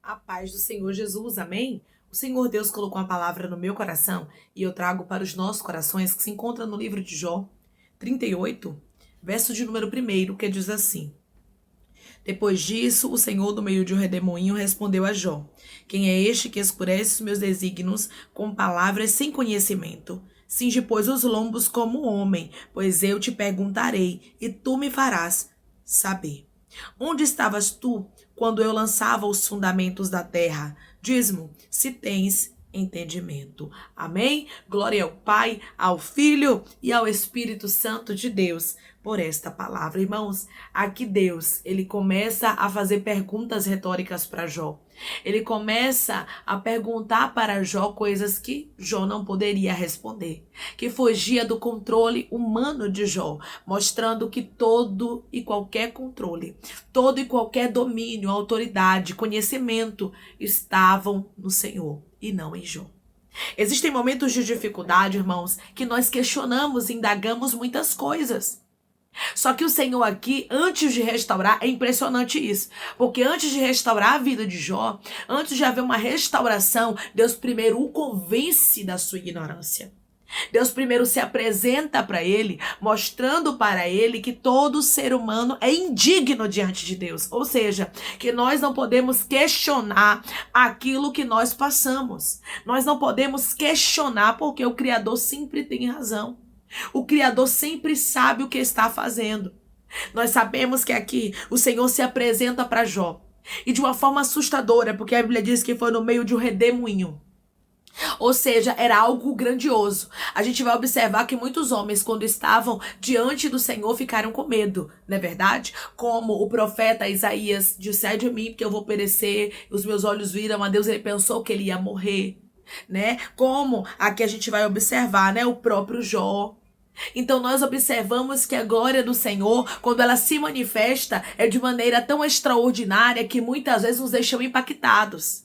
A paz do Senhor Jesus, amém? O Senhor Deus colocou uma palavra no meu coração e eu trago para os nossos corações, que se encontra no livro de Jó 38, verso de número 1, que diz assim: Depois disso, o Senhor, do meio de um redemoinho, respondeu a Jó: Quem é este que escurece os meus desígnios com palavras sem conhecimento? Cinge, pois, os lombos como homem, pois eu te perguntarei, e tu me farás saber. Onde estavas tu quando eu lançava os fundamentos da terra? Diz-me, se tens entendimento. Amém? Glória ao Pai, ao Filho e ao Espírito Santo de Deus por esta palavra. Irmãos, aqui Deus, ele começa a fazer perguntas retóricas para Jó. Ele começa a perguntar para Jó coisas que Jó não poderia responder, que fugia do controle humano de Jó, mostrando que todo e qualquer controle, todo e qualquer domínio, autoridade, conhecimento estavam no Senhor e não em Jó. Existem momentos de dificuldade, irmãos, que nós questionamos e indagamos muitas coisas. Só que o Senhor aqui, antes de restaurar, é impressionante isso. Porque antes de restaurar a vida de Jó, antes de haver uma restauração, Deus primeiro o convence da sua ignorância. Deus primeiro se apresenta para ele, mostrando para ele que todo ser humano é indigno diante de Deus. Ou seja, que nós não podemos questionar aquilo que nós passamos. Nós não podemos questionar porque o Criador sempre tem razão. O Criador sempre sabe o que está fazendo. Nós sabemos que aqui o Senhor se apresenta para Jó. E de uma forma assustadora, porque a Bíblia diz que foi no meio de um redemoinho. Ou seja, era algo grandioso. A gente vai observar que muitos homens, quando estavam diante do Senhor, ficaram com medo, não é verdade? Como o profeta Isaías disse: ai de mim, porque eu vou perecer, os meus olhos viram a Deus, ele pensou que ele ia morrer, né? Como aqui a gente vai observar, né? O próprio Jó. Então nós observamos que a glória do Senhor, quando ela se manifesta, é de maneira tão extraordinária que muitas vezes nos deixam impactados.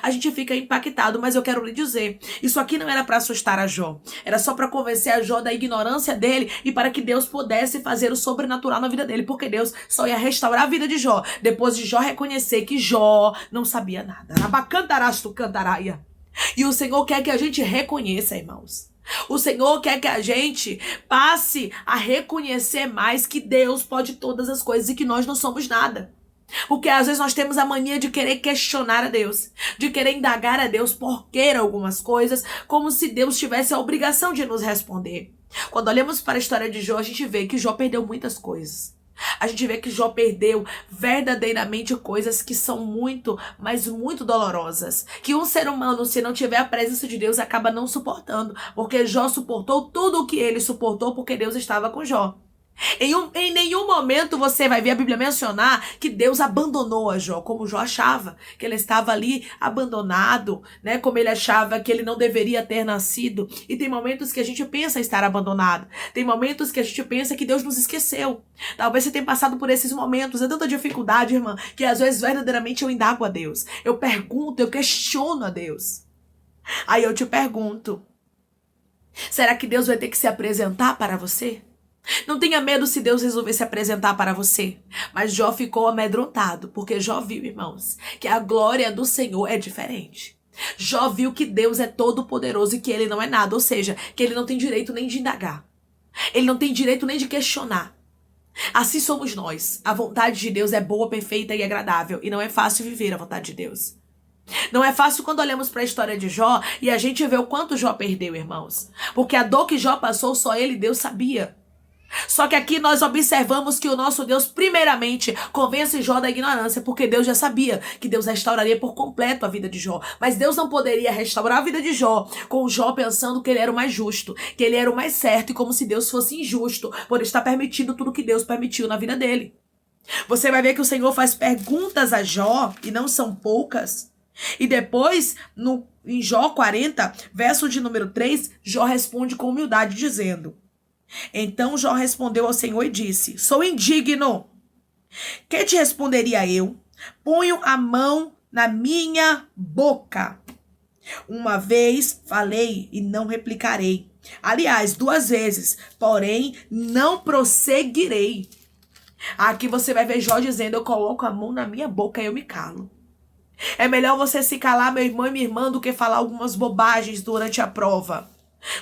A gente fica impactado, mas eu quero lhe dizer, isso aqui não era para assustar a Jó. Era só para convencer a Jó da ignorância dele e para que Deus pudesse fazer o sobrenatural na vida dele, porque Deus só ia restaurar a vida de Jó depois de Jó reconhecer que Jó não sabia nada. Abacantarastu cantaraia. E o Senhor quer que a gente reconheça, irmãos. O Senhor quer que a gente passe a reconhecer mais que Deus pode todas as coisas e que nós não somos nada. Porque às vezes nós temos a mania de querer questionar a Deus, de querer indagar a Deus por querer algumas coisas, como se Deus tivesse a obrigação de nos responder. Quando olhamos para a história de Jó, a gente vê que Jó perdeu muitas coisas. A gente vê que Jó perdeu verdadeiramente coisas que são muito, mas muito dolorosas. Que um ser humano, se não tiver a presença de Deus, acaba não suportando. Porque Jó suportou tudo o que ele suportou porque Deus estava com Jó. Em nenhum momento você vai ver a Bíblia mencionar que Deus abandonou a Jó, como Jó achava, que ele estava ali abandonado, né? Como ele achava que ele não deveria ter nascido. E tem momentos que a gente pensa estar abandonado. Tem momentos que a gente pensa que Deus nos esqueceu. Talvez você tenha passado por esses momentos. É tanta dificuldade, irmã, que às vezes verdadeiramente eu indago a Deus. Eu pergunto, eu questiono a Deus. Aí eu te pergunto, será que Deus vai ter que se apresentar para você? Não tenha medo se Deus resolver se apresentar para você. Mas Jó ficou amedrontado, porque Jó viu, irmãos, que a glória do Senhor é diferente. Jó viu que Deus é todo poderoso e que ele não é nada, ou seja, que ele não tem direito nem de indagar. Ele não tem direito nem de questionar. Assim somos nós. A vontade de Deus é boa, perfeita e agradável, e não é fácil viver a vontade de Deus. Não é fácil quando olhamos para a história de Jó e a gente vê o quanto Jó perdeu, irmãos. Porque a dor que Jó passou, só ele e Deus sabia. Só que aqui nós observamos que o nosso Deus primeiramente convence Jó da ignorância, porque Deus já sabia que Deus restauraria por completo a vida de Jó. Mas Deus não poderia restaurar a vida de Jó com Jó pensando que ele era o mais justo, que ele era o mais certo, e como se Deus fosse injusto por estar permitindo tudo que Deus permitiu na vida dele. Você vai ver que o Senhor faz perguntas a Jó, e não são poucas. E depois, em Jó 40, verso de número 3, Jó responde com humildade dizendo: Então Jó respondeu ao Senhor e disse: Sou indigno. Que te responderia eu? Ponho a mão na minha boca. Uma vez falei e não replicarei. Aliás, 2 vezes, porém não prosseguirei. Aqui você vai ver Jó dizendo: eu coloco a mão na minha boca e eu me calo. É melhor você se calar, meu irmão e minha irmã, do que falar algumas bobagens durante a prova.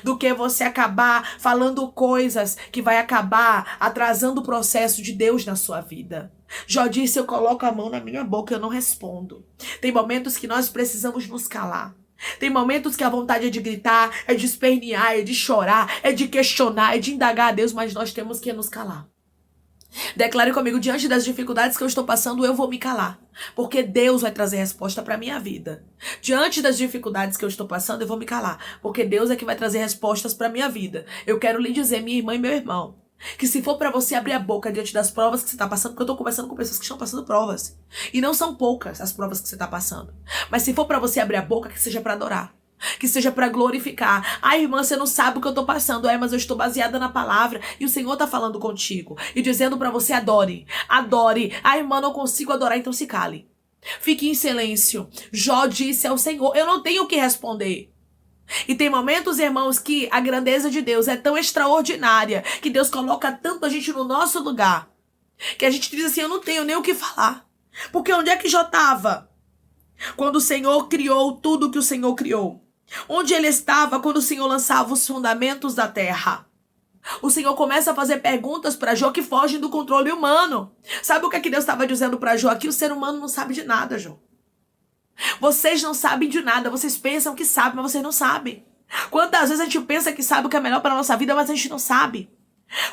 Do que você acabar falando coisas que vai acabar atrasando o processo de Deus na sua vida. Jó disse, eu coloco a mão na minha boca e eu não respondo. Tem momentos que nós precisamos nos calar. Tem momentos que a vontade é de gritar, é de espernear, é de chorar, é de questionar, é de indagar a Deus, mas nós temos que nos calar. Declare comigo, diante das dificuldades que eu estou passando, eu vou me calar. Porque Deus vai trazer resposta para a minha vida. Diante das dificuldades que eu estou passando, eu vou me calar. Porque Deus é que vai trazer respostas para a minha vida. Eu quero lhe dizer, minha irmã e meu irmão, que se for para você abrir a boca diante das provas que você está passando, porque eu estou conversando com pessoas que estão passando provas. E não são poucas as provas que você está passando. Mas se for para você abrir a boca, que seja para adorar. Que seja para glorificar. Ai, irmã, você não sabe o que eu tô passando. É, mas eu estou baseada na palavra. E o Senhor tá falando contigo. E dizendo para você, adore. Adore. Ai, irmã, não consigo adorar, então se cale. Fique em silêncio. Jó disse ao Senhor, eu não tenho o que responder. E tem momentos, irmãos, que a grandeza de Deus é tão extraordinária. Que Deus coloca tanto a gente no nosso lugar. Que a gente diz assim, eu não tenho nem o que falar. Porque onde é que Jó estava? Quando o Senhor criou tudo que o Senhor criou. Onde ele estava quando o Senhor lançava os fundamentos da terra? O Senhor começa a fazer perguntas para Jó que fogem do controle humano. Sabe o que Deus estava dizendo para Jó aqui? O ser humano não sabe de nada, Jó. Vocês não sabem de nada. Vocês pensam que sabem, mas vocês não sabem. Quantas vezes a gente pensa que sabe o que é melhor para a nossa vida, mas a gente não sabe.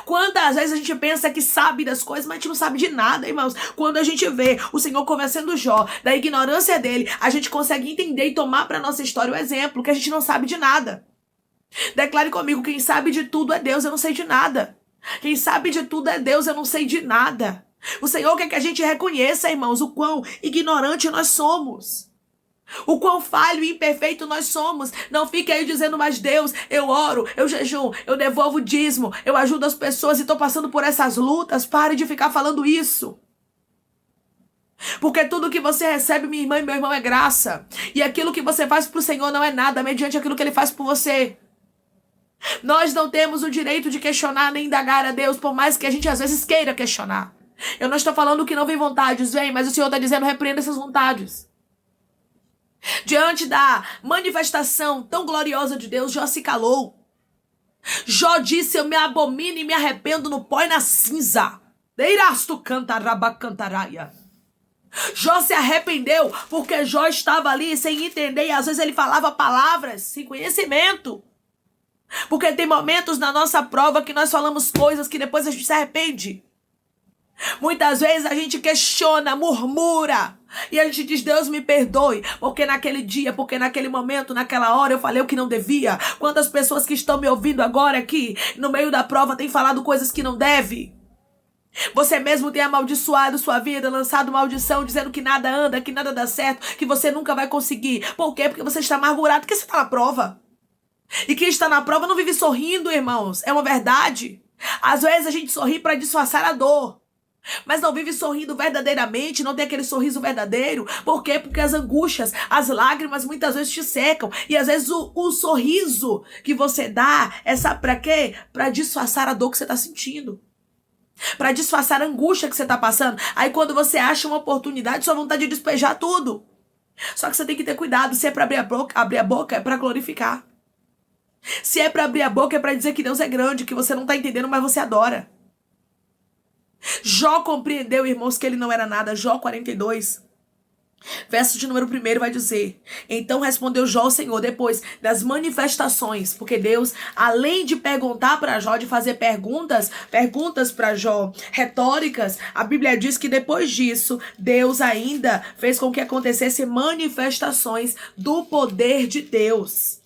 Quantas vezes a gente pensa que sabe das coisas, mas a gente não sabe de nada, irmãos. Quando a gente vê o Senhor conversando Jó, da ignorância dele, a gente consegue entender e tomar para nossa história o exemplo, que a gente não sabe de nada. Declare comigo, quem sabe de tudo é Deus, eu não sei de nada. Quem sabe de tudo é Deus, eu não sei de nada. O Senhor quer que a gente reconheça, irmãos, o quão ignorante nós somos. O quão falho e imperfeito nós somos. Não fique aí dizendo, mas Deus, eu oro, eu jejum, eu devolvo dízimo, eu ajudo as pessoas e estou passando por essas lutas. Pare de ficar falando isso. Porque tudo que você recebe, minha irmã e meu irmão, é graça. E aquilo que você faz para o Senhor não é nada, mediante aquilo que Ele faz por você. Nós não temos o direito de questionar nem indagar a Deus, por mais que a gente às vezes queira questionar. Eu não estou falando que não vem vontades, vem, mas o Senhor está dizendo, repreenda essas vontades. Diante da manifestação tão gloriosa de Deus, Jó se calou. Jó disse, eu me abomino e me arrependo no pó e na cinza. Deirastu cantarabacantaraia. Jó se arrependeu porque Jó estava ali sem entender e às vezes ele falava palavras sem conhecimento. Porque tem momentos na nossa prova que nós falamos coisas que depois a gente se arrepende. Muitas vezes a gente questiona, murmura. E a gente diz, Deus me perdoe, porque naquele dia, porque naquele momento, naquela hora eu falei o que não devia. Quantas pessoas que estão me ouvindo agora aqui, no meio da prova, têm falado coisas que não deve. Você mesmo tem amaldiçoado sua vida, lançado maldição, dizendo que nada anda, que nada dá certo, que você nunca vai conseguir. Por quê? Porque você está amargurado, porque você está na prova. E quem está na prova não vive sorrindo, irmãos. É uma verdade. Às vezes a gente sorri para disfarçar a dor. Mas não vive sorrindo verdadeiramente, não tem aquele sorriso verdadeiro. Por quê? Porque as angústias, as lágrimas muitas vezes te secam. E às vezes o sorriso que você dá é sabe pra quê? Pra disfarçar a dor que você tá sentindo. Pra disfarçar a angústia que você tá passando. Aí quando você acha uma oportunidade, sua vontade de despejar tudo. Só que você tem que ter cuidado. Se é pra abrir a boca é pra glorificar. Se é pra abrir a boca é pra dizer que Deus é grande, que você não tá entendendo, mas você adora. Jó compreendeu, irmãos, que ele não era nada. Jó 42, verso de número 1 vai dizer, então respondeu Jó ao Senhor, depois das manifestações, porque Deus, além de perguntar para Jó, de fazer perguntas para Jó, retóricas, a Bíblia diz que depois disso, Deus ainda fez com que acontecesse manifestações do poder de Deus.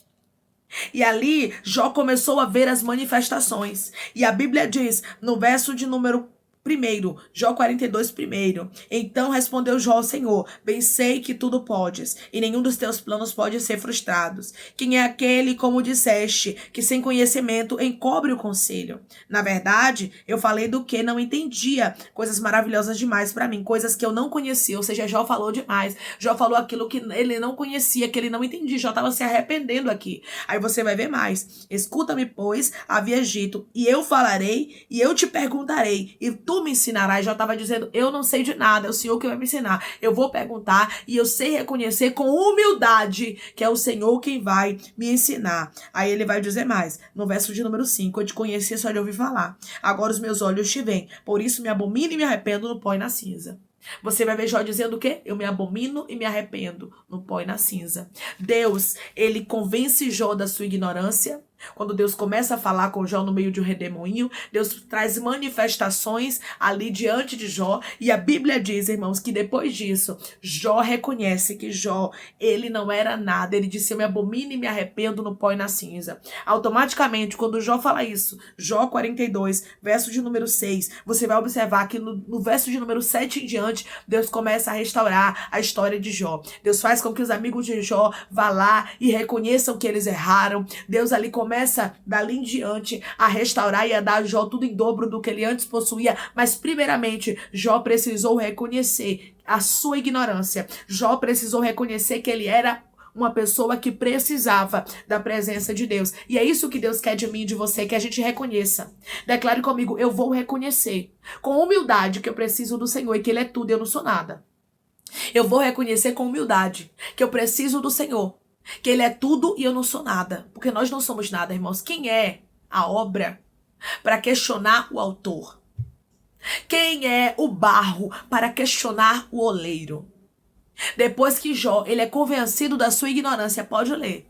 E ali, Jó começou a ver as manifestações. E a Bíblia diz, no verso de número 1, Jó 42, 1. Então respondeu Jó ao Senhor, bem sei que tudo podes, e nenhum dos teus planos pode ser frustrados. Quem é aquele, como disseste, que sem conhecimento encobre o conselho? Na verdade, eu falei do que não entendia, coisas maravilhosas demais para mim, coisas que eu não conhecia, ou seja, Jó falou demais. Jó falou aquilo que ele não conhecia, que ele não entendia. Jó estava se arrependendo aqui. Aí você vai ver mais. Escuta-me, pois, havia dito, e eu falarei, e eu te perguntarei, e tu tu me ensinarás. Jó estava dizendo, eu não sei de nada, é o Senhor que vai me ensinar. Eu vou perguntar e eu sei reconhecer com humildade que é o Senhor quem vai me ensinar. Aí ele vai dizer mais, no verso de número 5, eu te conheci só de ouvir falar. Agora os meus olhos te veem, por isso me abomino e me arrependo no pó e na cinza. Você vai ver Jó dizendo o quê? Eu me abomino e me arrependo no pó e na cinza. Deus, ele convence Jó da sua ignorância. Quando Deus começa a falar com Jó no meio de um redemoinho, Deus traz manifestações ali diante de Jó. E a Bíblia diz, irmãos, que depois disso, Jó reconhece que Jó, ele não era nada. Ele disse, eu me abomino e me arrependo no pó e na cinza. Automaticamente, quando Jó fala isso, Jó 42, verso de número 6, você vai observar que no verso de número 7 em diante, Deus começa a restaurar a história de Jó. Deus faz com que os amigos de Jó vá lá e reconheçam que eles erraram. Deus ali começa dali em diante a restaurar e a dar a Jó tudo em dobro do que ele antes possuía, mas primeiramente Jó precisou reconhecer a sua ignorância. Jó precisou reconhecer que ele era uma pessoa que precisava da presença de Deus. E é isso que Deus quer de mim e de você, que a gente reconheça. Declare comigo, eu vou reconhecer com humildade que eu preciso do Senhor e que Ele é tudo e eu não sou nada. Eu vou reconhecer com humildade que eu preciso do Senhor, que Ele é tudo e eu não sou nada. Porque nós não somos nada, irmãos. Quem é a obra para questionar o autor? Quem é o barro para questionar o oleiro? Depois que Jó, ele é convencido da sua ignorância, pode ler.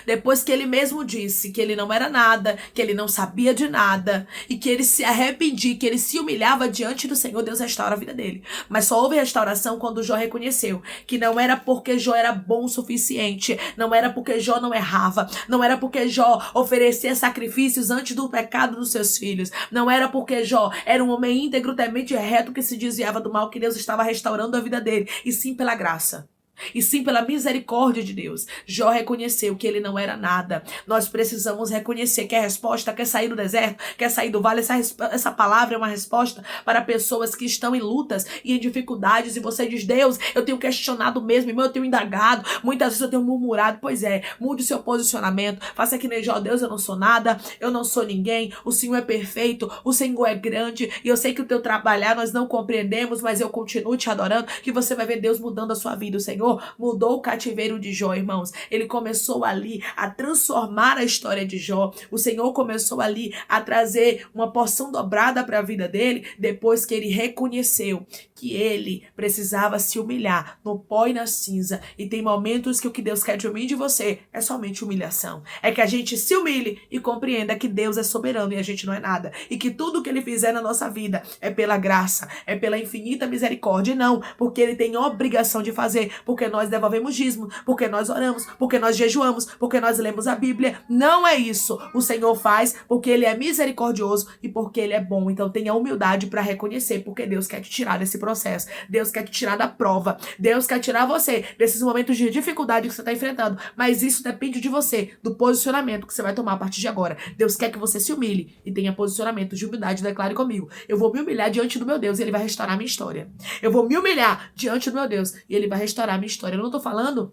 Depois que ele mesmo disse que ele não era nada, que ele não sabia de nada, e que ele se arrependia, que ele se humilhava diante do Senhor, Deus restaura a vida dele. Mas só houve restauração quando Jó reconheceu que não era porque Jó era bom o suficiente, não era porque Jó não errava, não era porque Jó oferecia sacrifícios antes do pecado dos seus filhos, não era porque Jó era um homem íntegro, temente e reto que se desviava do mal, que Deus estava restaurando a vida dele, e sim pela graça. E sim pela misericórdia de Deus. Jó reconheceu que ele não era nada. Nós precisamos reconhecer que a resposta quer sair do deserto, quer sair do vale. Essa palavra é uma resposta para pessoas que estão em lutas e em dificuldades. E você diz, Deus, eu tenho questionado mesmo, irmão, eu tenho indagado. Muitas vezes eu tenho murmurado. Pois é, mude o seu posicionamento. Faça que nem Jó, Deus, eu não sou nada, eu não sou ninguém. O Senhor é perfeito, o Senhor é grande. E eu sei que o teu trabalhar nós não compreendemos, mas eu continuo te adorando, que você vai ver Deus mudando a sua vida. O Senhor mudou o cativeiro de Jó, irmãos. Ele começou ali a transformar a história de Jó. O Senhor começou ali a trazer uma porção dobrada para a vida dele, depois que ele reconheceu que ele precisava se humilhar no pó e na cinza. E tem momentos que o que Deus quer de mim e de você é somente humilhação. É que a gente se humilhe e compreenda que Deus é soberano e a gente não é nada. E que tudo que ele fizer na nossa vida é pela graça, é pela infinita misericórdia. E não porque ele tem obrigação de fazer, porque nós devolvemos dízimo, porque nós oramos, porque nós jejuamos, porque nós lemos a Bíblia. Não é isso. O Senhor faz porque ele é misericordioso e porque ele é bom. Então tenha humildade para reconhecer, porque Deus quer te tirar desse processo. Deus quer te tirar da prova. Deus quer tirar você desses momentos de dificuldade que você está enfrentando. Mas isso depende de você, do posicionamento que você vai tomar a partir de agora. Deus quer que você se humilhe e tenha posicionamento de humildade. Declare comigo. Eu vou me humilhar diante do meu Deus e ele vai restaurar a minha história. Eu vou me humilhar diante do meu Deus e ele vai restaurar a minha história. Eu não tô falando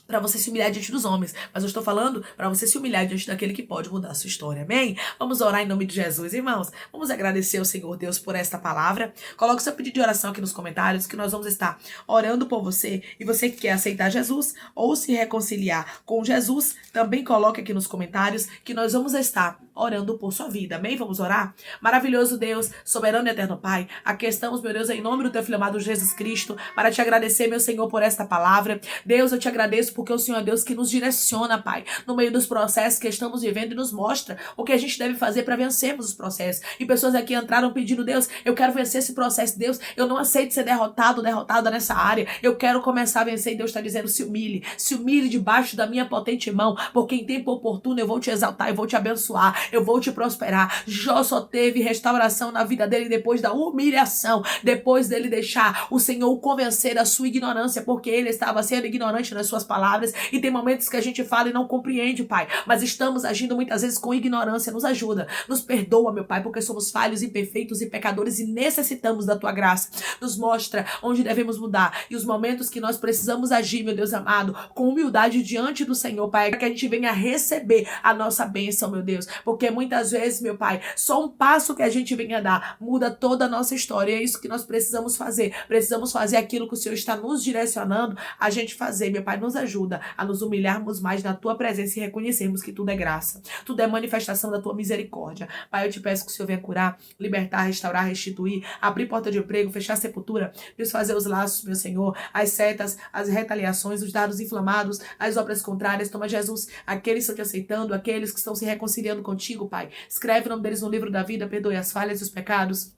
para você se humilhar diante dos homens, mas eu estou falando para você se humilhar diante daquele que pode mudar a sua história, amém? Vamos orar em nome de Jesus, irmãos. Vamos agradecer ao Senhor Deus por esta palavra. Coloque seu pedido de oração aqui nos comentários, que nós vamos estar orando por você. E você que quer aceitar Jesus ou se reconciliar com Jesus, também coloque aqui nos comentários, que nós vamos estar orando por sua vida, amém? Vamos orar? Maravilhoso Deus, soberano e eterno Pai, aqui estamos, meu Deus, em nome do teu filho amado Jesus Cristo, para te agradecer, meu Senhor, por esta palavra. Deus, eu te agradeço porque o Senhor é Deus que nos direciona, Pai, no meio dos processos que estamos vivendo e nos mostra o que a gente deve fazer para vencermos os processos. E pessoas aqui entraram pedindo, Deus, eu quero vencer esse processo. Deus, eu não aceito ser derrotada nessa área. Eu quero começar a vencer. E Deus está dizendo, se humilhe debaixo da minha potente mão, porque em tempo oportuno eu vou te exaltar, eu vou te abençoar, eu vou te prosperar. Jó só teve restauração na vida dele depois da humilhação, depois dele deixar o Senhor o convencer da sua ignorância, porque ele estava sendo ignorante nas suas palavras. palavras e tem momentos que a gente fala e não compreende, Pai, mas estamos agindo muitas vezes com ignorância. Nos ajuda, nos perdoa, meu Pai, porque somos falhos, imperfeitos e pecadores e necessitamos da Tua graça. Nos mostra onde devemos mudar e os momentos que nós precisamos agir, meu Deus amado, com humildade diante do Senhor, Pai, para que a gente venha receber a nossa bênção, meu Deus, porque muitas vezes, meu Pai, só um passo que a gente venha dar muda toda a nossa história, e é isso que nós precisamos fazer aquilo que o Senhor está nos direcionando a gente fazer, meu Pai, nos ajuda a nos humilharmos mais na Tua presença e reconhecermos que tudo é graça, tudo é manifestação da Tua misericórdia. Pai, eu te peço que o Senhor venha curar, libertar, restaurar, restituir, abrir porta de emprego, fechar sepultura, desfazer os laços, meu Senhor, as setas, as retaliações, os dados inflamados, as obras contrárias. Toma, Jesus, aqueles que estão te aceitando, aqueles que estão se reconciliando contigo, Pai, escreve o nome deles no livro da vida, perdoe as falhas e os pecados.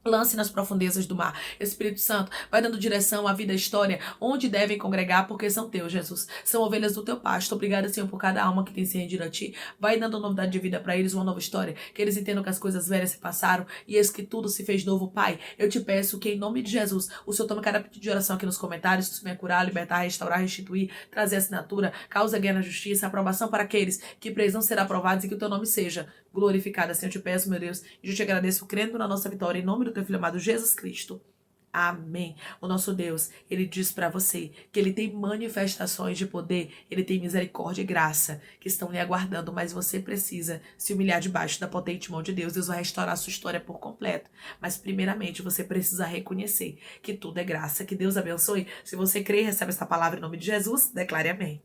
Lance nas profundezas do mar. Espírito Santo, vai dando direção à vida, à história, onde devem congregar, porque são teus, Jesus. São ovelhas do teu pasto. Obrigada, Senhor, por cada alma que tem se rendido a ti. Vai dando novidade de vida para eles, uma nova história, que eles entendam que as coisas velhas se passaram e eis que tudo se fez novo, Pai. Eu te peço que, em nome de Jesus, o Senhor tome cada pedido de oração aqui nos comentários, que o Senhor venha curar, libertar, restaurar, restituir, trazer assinatura, causa guerra na justiça, aprovação para aqueles que precisam ser aprovados e que o teu nome seja glorificado. Assim eu te peço, meu Deus, e eu te agradeço crendo na nossa vitória, em nome do teu Filho amado Jesus Cristo. Amém. O nosso Deus, ele diz para você que ele tem manifestações de poder, ele tem misericórdia e graça que estão lhe aguardando, mas você precisa se humilhar debaixo da potente mão de Deus. Deus vai restaurar a sua história por completo. Mas primeiramente você precisa reconhecer que tudo é graça. Que Deus abençoe. Se você crê e recebe essa palavra em nome de Jesus, declare amém.